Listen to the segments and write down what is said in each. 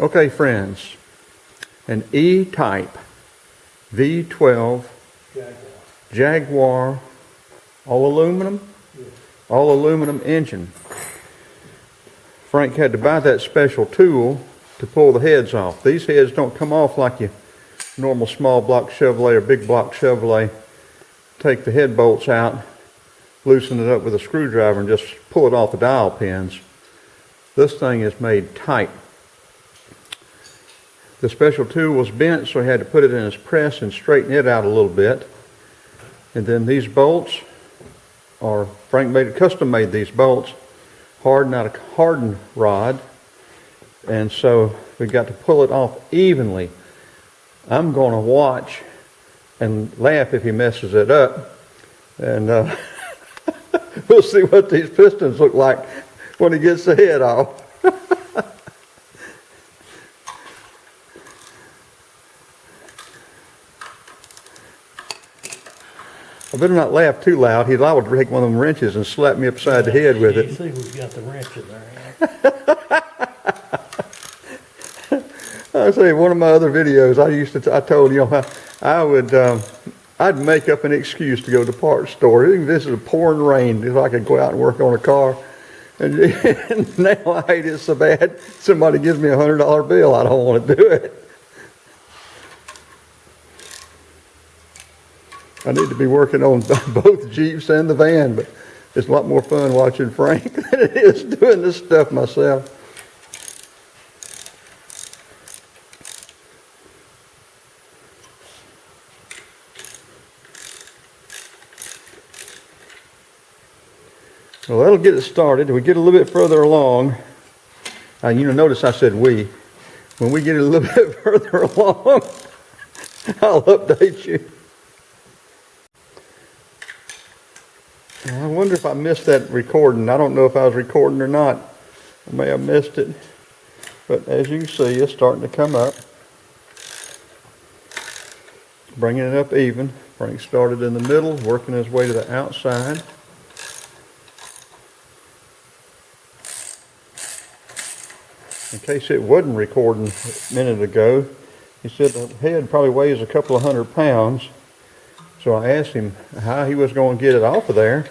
Okay, friends, an E-type V12 Jaguar, all aluminum? Yes. All aluminum engine. Frank had to buy that special tool to pull the heads off. These heads don't come off like your normal small block Chevrolet or big block Chevrolet. Take the head bolts out, loosen it up with a screwdriver and just pull it off the dial pins. This thing is made tight. The special tool was bent, so he had to put it in his press and straighten it out a little bit. And then these bolts are, Frank custom made these bolts, hardened out of hardened rod. And so we got to pull it off evenly. I'm going to watch and laugh if he messes it up. And we'll see what these pistons look like when he gets the head off. I better not laugh too loud. He's liable to take one of them wrenches and slap me upside the head with it. You see we've got the wrench in there. I say one of my other videos, I told you know, I'd make up an excuse to go to the parts store. Even this is a pouring rain, if I could go out and work on a car. And now I hate it so bad. Somebody gives me $100 bill, I don't want to do it. I need to be working on both Jeeps and the van, but it's a lot more fun watching Frank than it is doing this stuff myself. Well, that'll get it started. We get a little bit further along. Notice I said we. When we get a little bit further along, I'll update you. I wonder if I missed that recording. I don't know if I was recording or not. I may have missed it. But as you can see, it's starting to come up. Bringing it up even. Frank started in the middle, working his way to the outside. In case it wasn't recording a minute ago, he said the head probably weighs a couple of 100 pounds. So I asked him how he was going to get it off of there.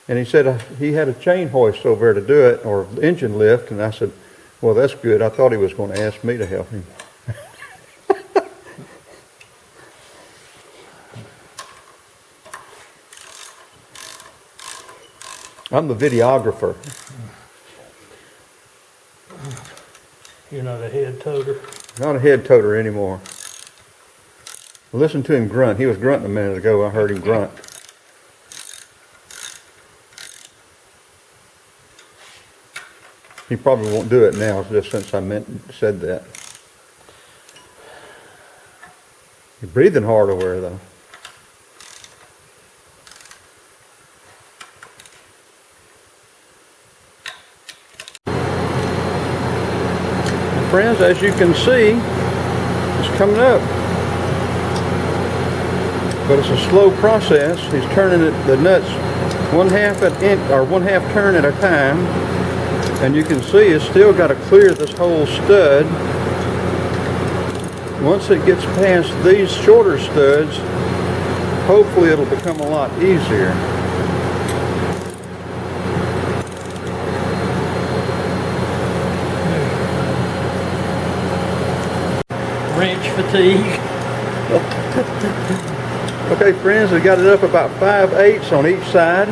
And he said he had a chain hoist over there to do it, or engine lift. And I said, well, that's good. I thought he was going to ask me to help him. I'm the videographer. You're not a head toter? Not a head toter anymore. Listen to him grunt. He was grunting a minute ago. I heard him grunt. He probably won't do it now, just since I said that. You're breathing hard over there, though. And friends, as you can see, it's coming up. But it's a slow process. He's turning the nuts one half turn at a time, and you can see it's still got to clear this whole stud. Once it gets past these shorter studs, hopefully it'll become a lot easier. Wrench fatigue. Okay, friends, we got it up about 5/8 on each side.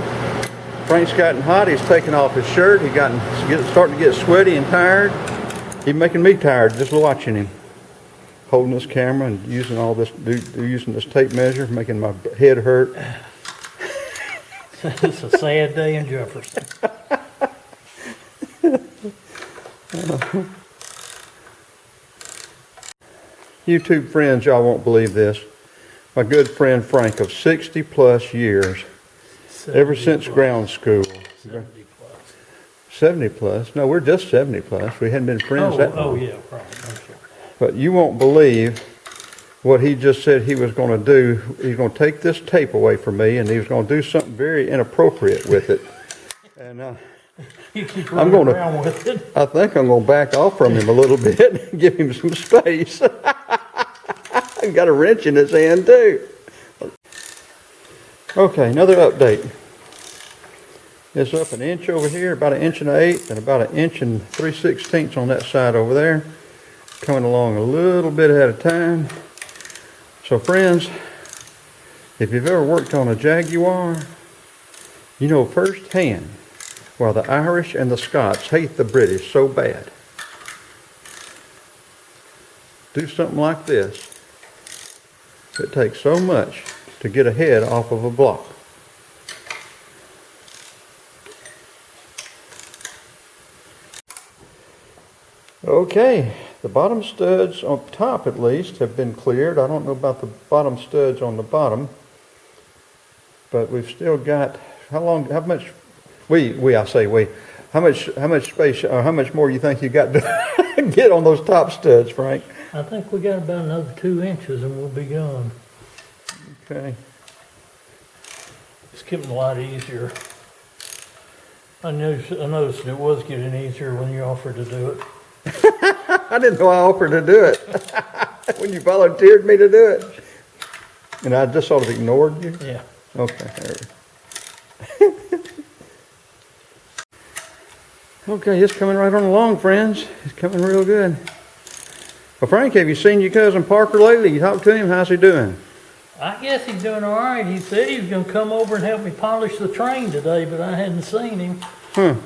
Frank's gotten hot. He's taking off his shirt. He's starting to get sweaty and tired. He's making me tired just watching him, holding this camera and using all this, using this tape measure, making my head hurt. It's a sad day in Jefferson. YouTube friends, y'all won't believe this. My good friend Frank of 60 plus years, ever since plus. ground school. 70 plus. 70 plus? No, we're just 70 plus. We hadn't been friends that long. Oh yeah, right. I'm sure. But you won't believe what he just said he was going to do. He's going to take this tape away from me, and he was going to do something very inappropriate with it. And You keep I'm running gonna- around with it. I think I'm gonna back off from him a little bit and give him some space. Got a wrench in his hand too. Okay, another update. It's up an inch over here, about 1.125 and about 1 3/16 on that side over there. Coming along a little bit at a time. So friends, if you've ever worked on a Jaguar, you know firsthand why the Irish and the Scots hate the British so bad. Do something like this. It takes so much to get a head off of a block. Okay, the bottom studs on top at least have been cleared. I don't know about the bottom studs on the bottom, but we've still got, how much how much space, or how much more you think you got to get on those top studs, Frank? I think we got about another 2 inches and we'll be gone. Okay. It's getting a lot easier. I noticed it was getting easier when you offered to do it. I didn't know I offered to do it when you volunteered me to do it. And I just sort of ignored you? Yeah. Okay. Okay, it's coming right on along, friends. It's coming real good. Well, Frank, have you seen your cousin Parker lately? You talked to him? How's he doing? I guess he's doing all right. He said he was going to come over and help me polish the train today, but I hadn't seen him. Huh.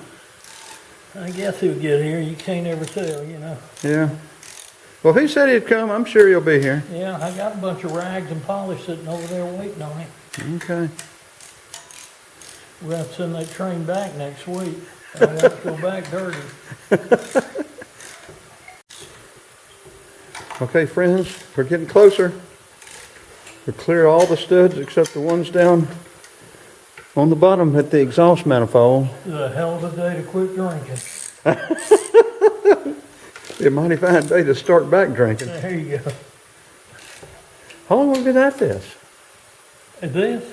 I guess he'll get here. You can't ever tell, you know. Yeah. Well, if he said he'd come, I'm sure he'll be here. Yeah, I got a bunch of rags and polish sitting over there waiting on him. Okay. We're going to have to send that train back next week. I want to go back dirty. Okay, friends, we're getting closer. We clear all the studs except the ones down on the bottom at the exhaust manifold. It's a hell of a day to quit drinking. Be a mighty fine day to start back drinking. There you go. How long have we been at this? Is this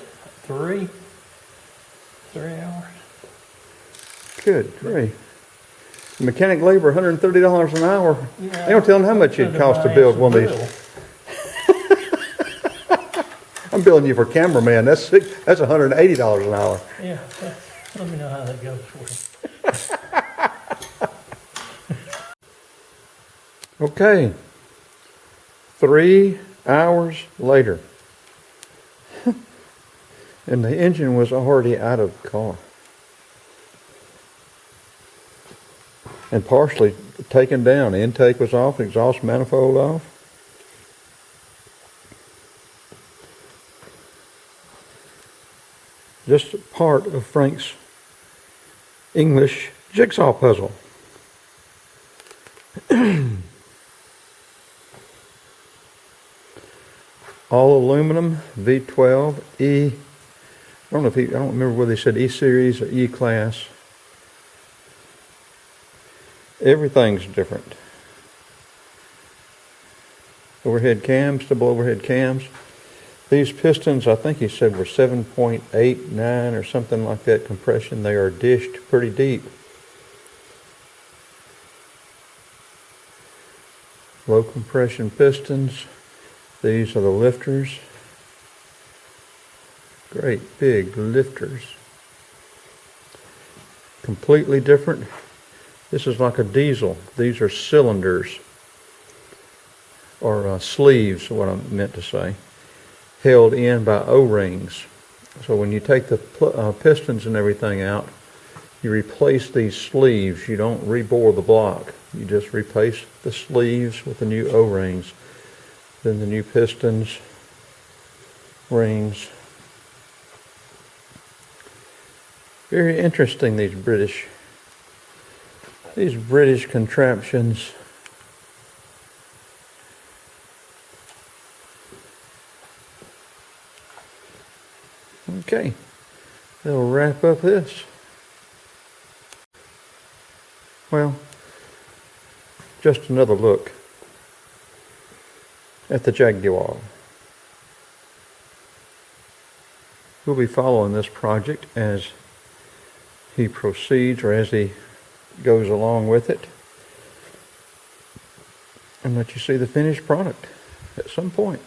3 hours? Good grief. Mechanic labor, $130 an hour. Yeah. They don't tell them how much it costs to build one of these. I'm billing you for cameraman. That's $180 an hour. Yeah, let me know how that goes for you. Okay. 3 hours later. And the engine was already out of the car. And partially taken down. The intake was off, exhaust manifold off. Just part of Frank's English jigsaw puzzle. All aluminum V12 E. I don't remember whether they said E series or E class. Everything's different. Overhead cams, double overhead cams. These pistons, I think he said, were 7.89 or something like that compression. They are dished pretty deep. Low compression pistons. These are the lifters. Great big lifters. Completely different. This is like a diesel. These are cylinders, or sleeves, what I meant to say, held in by O-rings. So when you take the pistons and everything out, you replace these sleeves. You don't rebore the block. You just replace the sleeves with the new O-rings. Then the new pistons, rings. Very interesting, these British contraptions. Okay, that'll wrap up this. Well, just another look at the Jaguar. We'll be following this project as he proceeds or as he goes along with it, and let you see the finished product at some point.